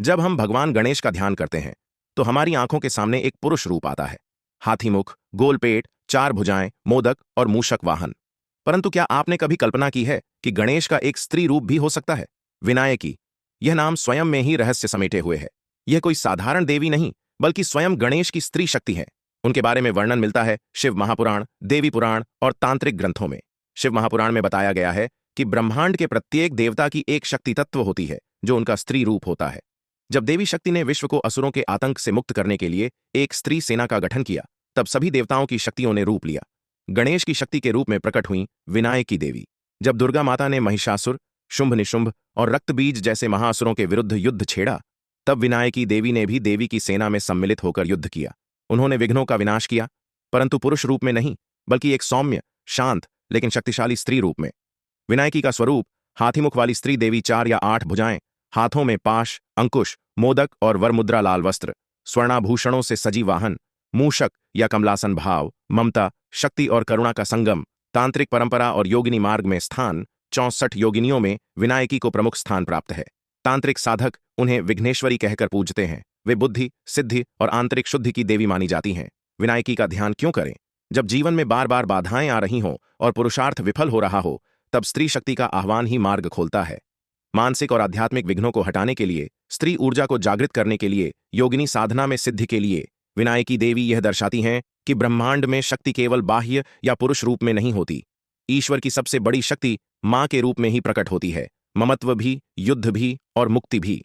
जब हम भगवान गणेश का ध्यान करते हैं तो हमारी आंखों के सामने एक पुरुष रूप आता है। हाथी मुख, गोल पेट, चार भुजाएं, मोदक और मूषक वाहन। परंतु क्या आपने कभी कल्पना की है कि गणेश का एक स्त्री रूप भी हो सकता है? विनायकी, यह नाम स्वयं में ही रहस्य समेटे हुए है। यह कोई साधारण देवी नहीं, बल्कि स्वयं गणेश की स्त्री शक्ति है। उनके बारे में वर्णन मिलता है शिव महापुराण, देवी पुराण और तांत्रिक ग्रंथों में। शिव महापुराण में बताया गया है कि ब्रह्मांड के प्रत्येक देवता की एक शक्ति तत्व होती है जो उनका स्त्री रूप होता है। जब देवी शक्ति ने विश्व को असुरों के आतंक से मुक्त करने के लिए एक स्त्री सेना का गठन किया, तब सभी देवताओं की शक्तियों ने रूप लिया। गणेश की शक्ति के रूप में प्रकट हुई विनायकी देवी। जब दुर्गा माता ने महिषासुर, शुंभ निशुंभ और रक्तबीज जैसे महाअसुरों के विरुद्ध युद्ध छेड़ा, तब विनायकी देवी ने भी देवी की सेना में सम्मिलित होकर युद्ध किया। उन्होंने विघ्नों का विनाश किया, परंतु पुरुष रूप में नहीं, बल्कि एक सौम्य, शांत लेकिन शक्तिशाली स्त्री रूप में। विनायकी का स्वरूप हाथीमुख वाली स्त्री देवी, 4 या 8 भुजाएं, हाथों में पाश, अंकुश, मोदक और वरमुद्रा, लाल वस्त्र, स्वर्णाभूषणों से सजी वाहन, मूषक या कमलासन भाव, ममता, शक्ति और करुणा का संगम। तांत्रिक परंपरा और योगिनी मार्ग में स्थान 64 योगिनियों में विनायकी को प्रमुख स्थान प्राप्त है। तांत्रिक साधक उन्हें विघ्नेश्वरी कहकर पूजते हैं। वे बुद्धि, सिद्धि और आंतरिक शुद्धि की देवी मानी जाती हैं। विनायकी का ध्यान क्यों करें? जब जीवन में बार बार बाधाएं आ रही हों और पुरुषार्थ विफल हो रहा हो, तब स्त्री शक्ति का आह्वान ही मार्ग खोलता है। मानसिक और आध्यात्मिक विघ्नों को हटाने के लिए, स्त्री ऊर्जा को जागृत करने के लिए, योगिनी साधना में सिद्धि के लिए विनायकी देवी यह दर्शाती हैं कि ब्रह्मांड में शक्ति केवल बाह्य या पुरुष रूप में नहीं होती। ईश्वर की सबसे बड़ी शक्ति मां के रूप में ही प्रकट होती है। ममत्व भी, युद्ध भी और मुक्ति भी।